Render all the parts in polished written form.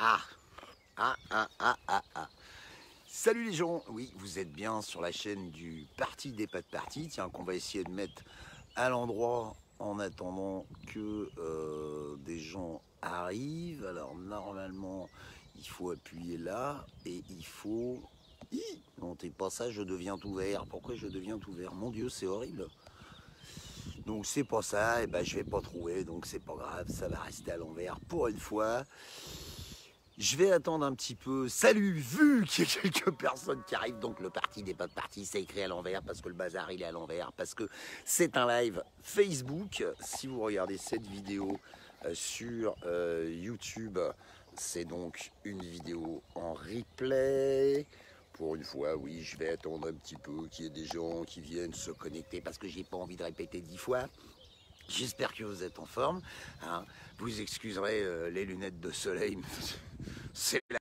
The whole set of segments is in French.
Ah, ah. Salut les gens, oui, vous êtes bien sur la chaîne du Parti des Pas de Parti, tiens, qu'on va essayer de mettre à l'endroit en attendant que des gens arrivent. Alors normalement, il faut appuyer là et il faut... Non, t'es pas ça, je deviens tout vert. Pourquoi je deviens tout vert? Mon Dieu, c'est horrible. Donc c'est pas ça, et ben je vais pas trouver, donc c'est pas grave, ça va rester à l'envers pour une fois. Je vais attendre un petit peu. Salut, vu qu'il y a quelques personnes qui arrivent, donc le Parti des Pas de Parti, c'est écrit à l'envers parce que le bazar il est à l'envers, parce que c'est un live Facebook. Si vous regardez cette vidéo sur YouTube, c'est donc une vidéo en replay. Pour une fois, oui, je vais attendre un petit peu qu'il y ait des gens qui viennent se connecter parce que j'ai pas envie de répéter 10 fois. J'espère que vous êtes en forme. Hein. Vous excuserez les lunettes de soleil. C'est la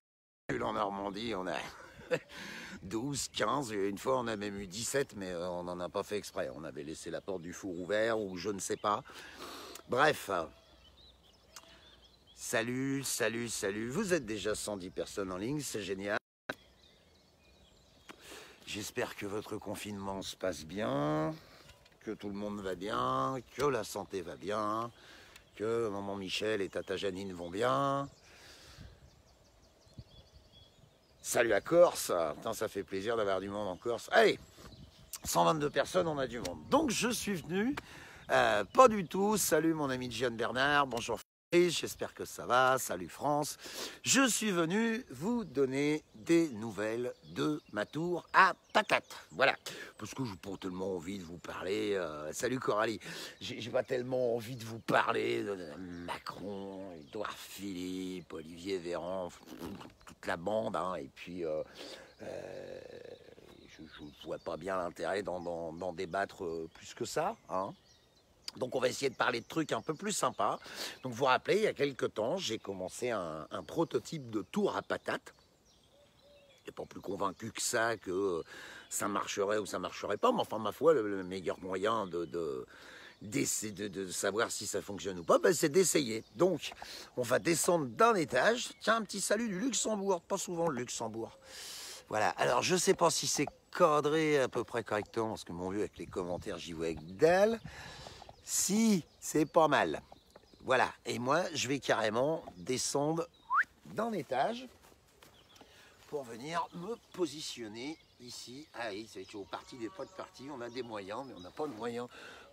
bulle en Normandie. On a 12, 15. Une fois, on a même eu 17, mais on n'en a pas fait exprès. On avait laissé la porte du four ouverte ou je ne sais pas. Bref. Salut. Vous êtes déjà 110 personnes en ligne. C'est génial. J'espère que votre confinement se passe bien. Que tout le monde va bien, que la santé va bien, que maman Michel et tata Janine vont bien. Salut à Corse, putain, ça fait plaisir d'avoir du monde en Corse. Allez, 122 personnes, on a du monde. Donc je suis venu, pas du tout, salut mon ami Gian Bernard, bonjour Fabrice, j'espère que ça va, salut France. Je suis venu vous donner des nouvelles de ma tour à patates, voilà. Parce que j'ai pas tellement envie de vous parler, salut Coralie, j'ai pas tellement envie de vous parler de Macron, Édouard Philippe, Olivier Véran, toute la bande, hein, et puis je ne vois pas bien l'intérêt d'en débattre plus que ça, hein. Donc on va essayer de parler de trucs un peu plus sympas. Donc vous vous rappelez, il y a quelques temps, j'ai commencé un prototype de tour à patates. Je n'étais pas plus convaincu que ça marcherait ou ça marcherait pas, mais enfin ma foi, le meilleur moyen de savoir si ça fonctionne ou pas, ben, c'est d'essayer. Donc on va descendre d'un étage. Tiens, un petit salut du Luxembourg, pas souvent le Luxembourg. Voilà, alors je sais pas si c'est cadré à peu près correctement, parce que mon vieux, avec les commentaires, j'y vois avec dalle. Si, c'est pas mal. Voilà, et moi, je vais carrément descendre d'un étage pour venir me positionner ici. Ah oui, c'est au Parti des Pas de Parti, on a des moyens, mais on n'a pas de moyens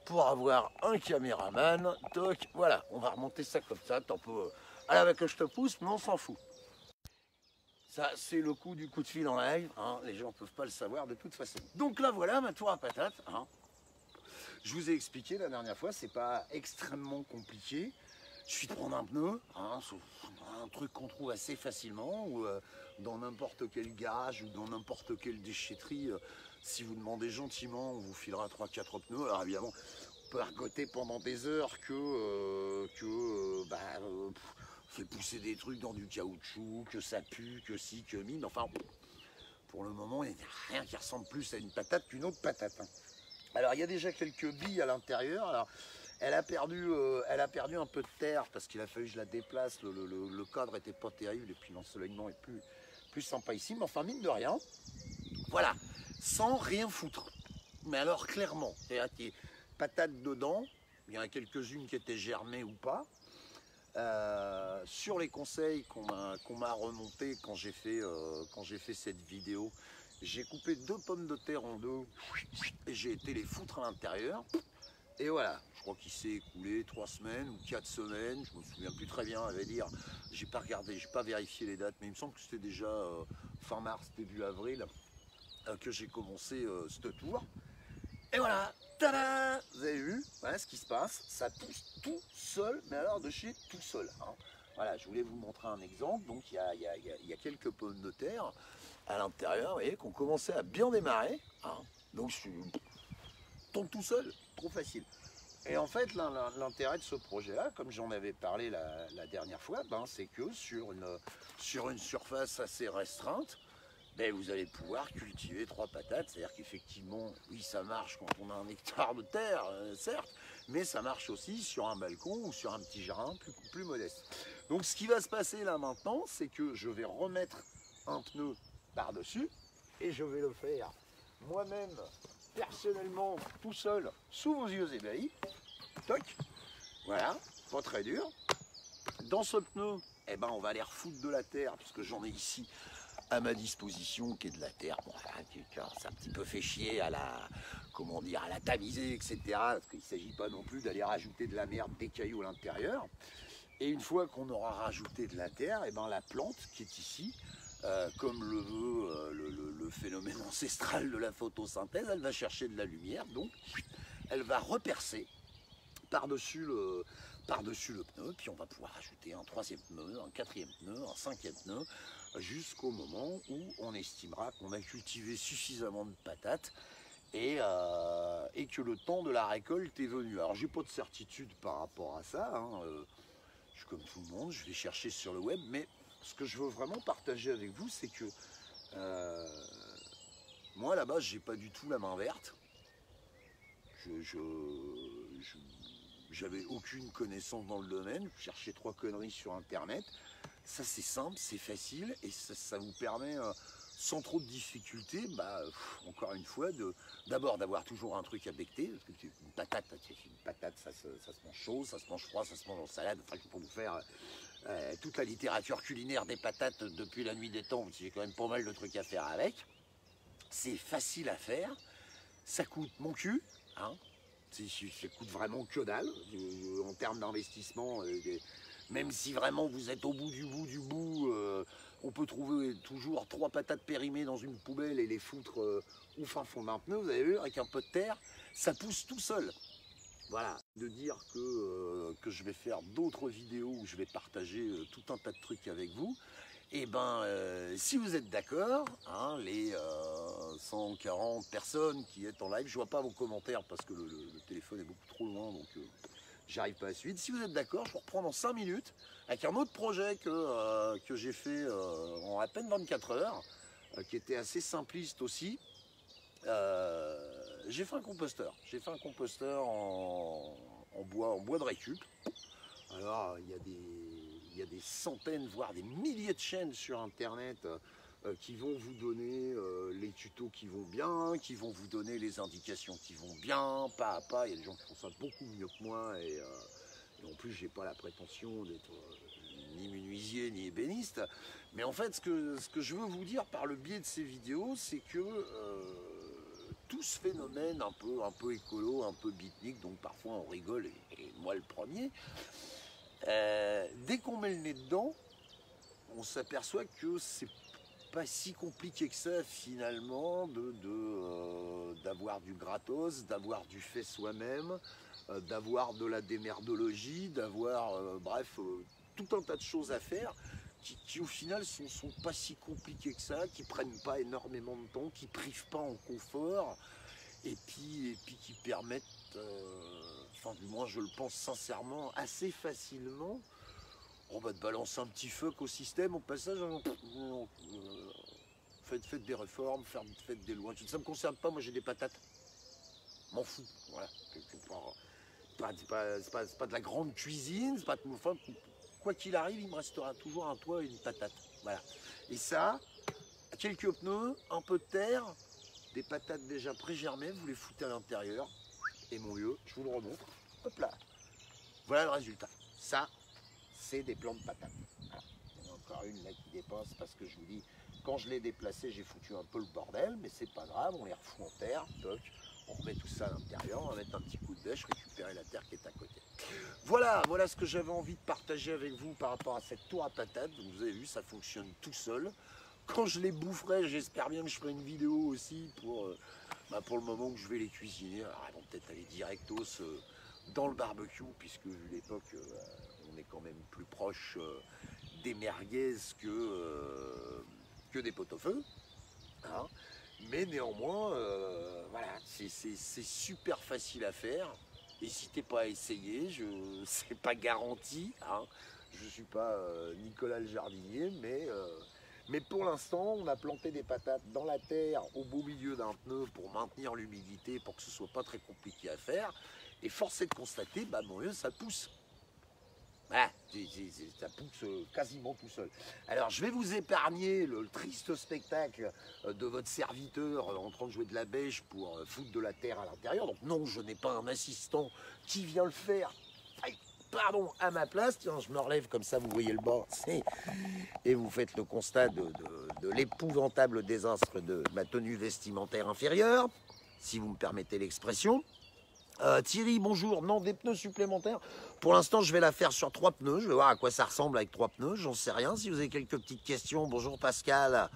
pour avoir un caméraman. Donc voilà, on va remonter ça comme ça, t'en peux... Alors que je te pousse, mais on s'en fout. Ça, c'est le coup du coup de fil en live, hein. Les gens ne peuvent pas le savoir de toute façon. Donc là, voilà ma tour à patates, hein. Je vous ai expliqué la dernière fois, c'est pas extrêmement compliqué. Il suffit de prendre un pneu, hein, un truc qu'on trouve assez facilement, ou dans n'importe quel garage ou dans n'importe quelle déchetterie. Si vous demandez gentiment, on vous filera 3-4 pneus. Alors évidemment, on peut argoter pendant des heures fait pousser des trucs dans du caoutchouc, que ça pue, que si, que mine. Enfin, pour le moment, il n'y a rien qui ressemble plus à une patate qu'une autre patate, hein. Alors il y a déjà quelques billes à l'intérieur. Alors elle a perdu un peu de terre parce qu'il a fallu que je la déplace. Le cadre était pas terrible et puis l'ensoleillement est plus sympa ici. Mais enfin mine de rien, voilà, sans rien foutre. Mais alors clairement, c'est-à-dire qu'il y a patates dedans. Il y en a quelques-unes qui étaient germées ou pas. Sur les conseils qu'on m'a remontés quand j'ai fait cette vidéo, j'ai coupé 2 pommes de terre en deux et j'ai été les foutre à l'intérieur. Et voilà, je crois qu'il s'est écoulé 3 semaines ou 4 semaines, je me souviens plus très bien, à vrai dire. J'ai pas regardé, j'ai pas vérifié les dates, mais il me semble que c'était déjà fin mars, début avril que j'ai commencé ce tour. Et voilà, tada! Vous avez vu, voilà ce qui se passe, ça pousse tout seul, mais alors de chez tout seul, hein. Voilà, je voulais vous montrer un exemple. Donc il y a quelques pommes de terre à l'intérieur, vous voyez, qu'on commençait à bien démarrer, hein. Donc je tombe tout seul, trop facile. Et en fait, l'intérêt de ce projet-là, comme j'en avais parlé la dernière fois, ben, c'est que sur une surface assez restreinte, ben, vous allez pouvoir cultiver 3 patates. C'est-à-dire qu'effectivement, oui, ça marche quand on a 1 hectare de terre, certes, mais ça marche aussi sur un balcon ou sur un petit jardin plus modeste. Donc ce qui va se passer là maintenant, c'est que je vais remettre un pneu par-dessus et je vais le faire moi-même, personnellement, tout seul, sous vos yeux ébahis. Toc, voilà, pas très dur. Dans ce pneu, eh ben, on va aller refoutre de la terre, puisque j'en ai ici à ma disposition, qui est de la terre. Bon, enfin, c'est un petit peu fait chier à la, comment dire, à la tamiser, etc. Parce qu'il ne s'agit pas non plus d'aller rajouter de la merde, des cailloux à l'intérieur. Et une fois qu'on aura rajouté de la terre, eh ben, la plante qui est ici, comme le veut le phénomène ancestral de la photosynthèse, elle va chercher de la lumière, donc elle va repercer par-dessus le pneu, puis on va pouvoir ajouter un troisième pneu, un quatrième pneu, un cinquième pneu, jusqu'au moment où on estimera qu'on a cultivé suffisamment de patates et que le temps de la récolte est venu. Alors j'ai pas de certitude par rapport à ça, hein, je suis comme tout le monde, je vais chercher sur le web, mais ce que je veux vraiment partager avec vous, c'est que moi là-bas, j'ai pas du tout la main verte. J'avais aucune connaissance dans le domaine, je cherchais 3 conneries sur internet. Ça c'est simple, c'est facile et ça vous permet sans trop de difficultés, encore une fois, d'abord d'avoir toujours un truc à becter, parce que une patate, ça se mange chaud, ça se mange froid, ça se mange en salade, enfin pour vous faire toute la littérature culinaire des patates depuis la nuit des temps, j'ai quand même pas mal de trucs à faire avec. C'est facile à faire, ça coûte mon cul, hein. Ça coûte vraiment que dalle en termes d'investissement. Même si vraiment vous êtes au bout du bout, on peut trouver toujours 3 patates périmées dans une poubelle et les foutre au fin fond d'un pneu. Vous avez vu, avec un peu de terre, ça pousse tout seul. Voilà, de dire que je vais faire d'autres vidéos où je vais partager tout un tas de trucs avec vous. Et si vous êtes d'accord, hein, les 140 personnes qui êtes en live, je vois pas vos commentaires parce que le téléphone est beaucoup trop loin, donc j'arrive pas à suivre. Si vous êtes d'accord, je vous reprends dans 5 minutes avec un autre projet que j'ai fait en à peine 24 heures, qui était assez simpliste aussi. J'ai fait un composteur. J'ai fait un composteur en bois de récup. Alors, il y a des centaines, voire des milliers de chaînes sur Internet qui vont vous donner les tutos qui vont bien, qui vont vous donner les indications qui vont bien, pas à pas. Il y a des gens qui font ça beaucoup mieux que moi. Et en plus, j'ai pas la prétention d'être ni menuisier, ni ébéniste. Mais en fait, ce que je veux vous dire par le biais de ces vidéos, c'est que tout ce phénomène un peu écolo, un peu beatnik, donc parfois on rigole, et moi le premier, dès qu'on met le nez dedans, on s'aperçoit que c'est pas si compliqué que ça finalement d'avoir du gratos, d'avoir du fait soi-même, d'avoir de la démerdologie, d'avoir tout un tas de choses à faire qui au final sont pas si compliquées que ça, qui prennent pas énormément de temps, qui privent pas en confort et puis qui permettent, enfin du moins je le pense sincèrement, assez facilement, on va te balancer un petit fuck au système au passage. Faites des réformes, faites des lois, ça me concerne pas, moi j'ai des patates, m'en fous, voilà. C'est pas de la grande cuisine, c'est pas de, enfin, quoi qu'il arrive, il me restera toujours un toit et une patate, voilà. Et ça, quelques pneus, un peu de terre, des patates déjà pré-germées, vous les foutez à l'intérieur, et mon lieu, je vous le remontre, hop là, voilà le résultat. Ça, c'est des plants de patates. Voilà. Il y en a encore une là qui dépasse parce que je vous dis, quand je l'ai déplacé, j'ai foutu un peu le bordel, mais c'est pas grave, on les refout en terre, toc, on remet tout ça à l'intérieur, on va mettre un petit coup de bêche, récupérer la terre qui est à côté. Voilà ce que j'avais envie de partager avec vous par rapport à cette tour à patates. Donc vous avez vu, ça fonctionne tout seul. Quand je les boufferai, j'espère bien que je ferai une vidéo aussi pour le moment où je vais les cuisiner. Alors elles vont peut-être aller directos dans le barbecue, puisque vu l'époque, on est quand même plus proche des merguez que des pot-au-feu. Hein. Mais néanmoins, voilà, c'est super facile à faire. N'hésitez pas à essayer, c'est pas garanti. Hein. Je ne suis pas Nicolas le jardinier, mais pour l'instant, on a planté des patates dans la terre au beau milieu d'un pneu pour maintenir l'humidité, pour que ce soit pas très compliqué à faire. Et force est de constater, bah, mon Dieu, ça pousse. Ah, ça pousse quasiment tout seul. Alors, je vais vous épargner le triste spectacle de votre serviteur en train de jouer de la bêche pour foutre de la terre à l'intérieur. Donc, non, je n'ai pas un assistant qui vient le faire. Aïe, pardon, à ma place. Tiens, je me relève comme ça, vous voyez le bord. Et vous faites le constat de l'épouvantable désastre de ma tenue vestimentaire inférieure, si vous me permettez l'expression. Thierry, bonjour. Non, des pneus supplémentaires. Pour l'instant, je vais la faire sur 3 pneus. Je vais voir à quoi ça ressemble avec 3 pneus. J'en sais rien. Si vous avez quelques petites questions, bonjour Pascal,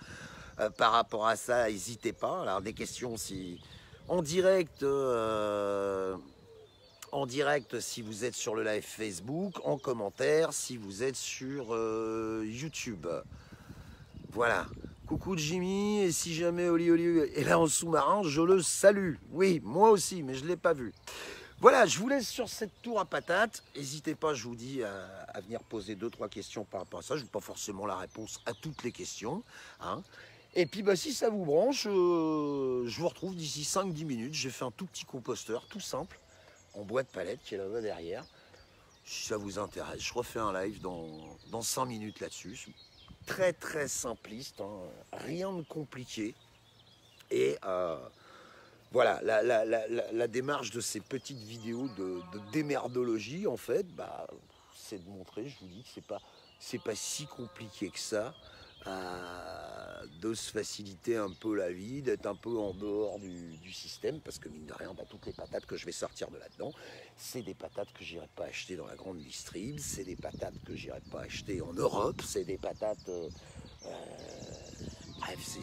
par rapport à ça, n'hésitez pas. Alors, des questions si en direct, si vous êtes sur le live Facebook, en commentaire si vous êtes sur YouTube. Voilà. Coucou Jimmy, et si jamais Oli est là en sous-marin, je le salue. Oui, moi aussi, mais je ne l'ai pas vu. Voilà, je vous laisse sur cette tour à patates. N'hésitez pas, je vous dis, à venir poser 2-3 questions par rapport à ça. Je n'ai pas forcément la réponse à toutes les questions. Hein. Et puis, bah, si ça vous branche, je vous retrouve d'ici 5-10 minutes. J'ai fait un tout petit composteur, tout simple, en bois de palette, qui est là-bas derrière. Si ça vous intéresse, je refais un live dans 5 minutes là-dessus. Très très simpliste, hein, rien de compliqué. Et voilà, la démarche de ces petites vidéos de démerdologie, en fait, bah, c'est de montrer, je vous dis que c'est pas si compliqué que ça, de se faciliter un peu la vie, d'être un peu en dehors du système, parce que mine de rien, bah, toutes les patates que je vais sortir de là-dedans, c'est des patates que j'irai pas acheter dans la grande distrib, c'est des patates que j'irai pas acheter en Europe, c'est des patates... bref,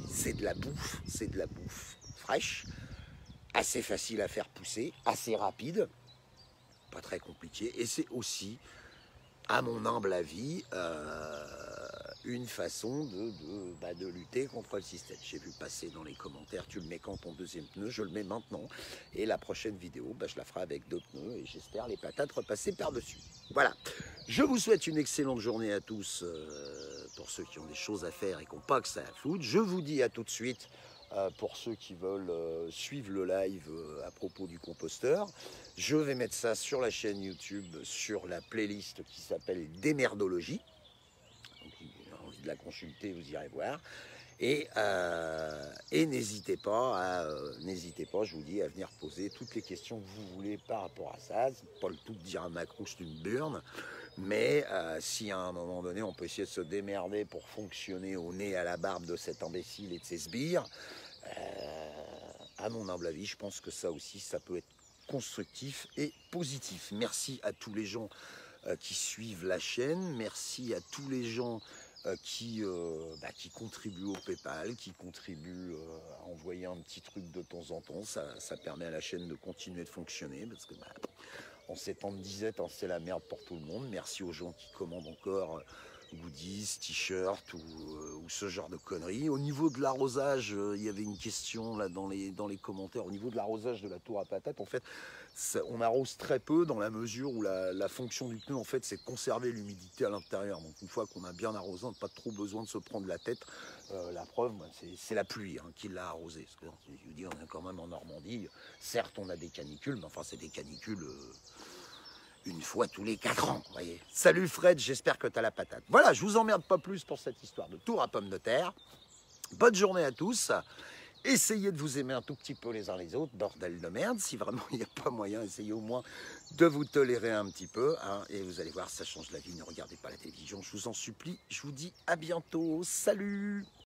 c'est de la bouffe fraîche, assez facile à faire pousser, assez rapide, pas très compliqué, et c'est aussi, à mon humble avis, une façon de lutter contre le système. J'ai vu passer dans les commentaires, tu le mets quand ton deuxième pneu, je le mets maintenant, et la prochaine vidéo, bah, je la ferai avec 2 pneus, et j'espère les patates repasser par-dessus. Voilà, je vous souhaite une excellente journée à tous, pour ceux qui ont des choses à faire et qui n'ont pas que ça à foutre. Je vous dis à tout de suite, pour ceux qui veulent suivre le live à propos du composteur. Je vais mettre ça sur la chaîne YouTube, sur la playlist qui s'appelle Démerdologie. Donc, si vous avez envie de la consulter, vous irez voir. Et n'hésitez pas, je vous dis, à venir poser toutes les questions que vous voulez par rapport à ça. C'est pas le tout de dire à Macron c'est une burne, mais si à un moment donné on peut essayer de se démerder pour fonctionner au nez à la barbe de cet imbécile et de ses sbires, à mon humble avis, je pense que ça aussi, ça peut être constructif et positif. Merci à tous les gens qui suivent la chaîne, merci à tous les gens qui contribuent au PayPal, qui contribuent à envoyer un petit truc de temps en temps. Ça permet à la chaîne de continuer de fonctionner, parce que en ces temps de disette, hein, c'est la merde pour tout le monde. Merci aux gens qui commandent encore goodies, t-shirts ou ce genre de conneries. Au niveau de l'arrosage, il y avait une question là dans les commentaires. Au niveau de l'arrosage de la tour à patates, en fait, on arrose très peu dans la mesure où la fonction du pneu, en fait, c'est de conserver l'humidité à l'intérieur. Donc une fois qu'on a bien arrosé, on n'a pas trop besoin de se prendre la tête. La preuve, c'est la pluie qui l'a arrosé. Parce que, je vous dis, on est quand même en Normandie. Certes, on a des canicules, mais enfin, c'est des canicules... une fois tous les 4 ans, vous voyez. Salut Fred, j'espère que t'as la patate. Voilà, je vous emmerde pas plus pour cette histoire de tour à pommes de terre. Bonne journée à tous. Essayez de vous aimer un tout petit peu les uns les autres, bordel de merde. Si vraiment il n'y a pas moyen, essayez au moins de vous tolérer un petit peu. Hein, et vous allez voir, ça change la vie. Ne regardez pas la télévision, je vous en supplie. Je vous dis à bientôt. Salut!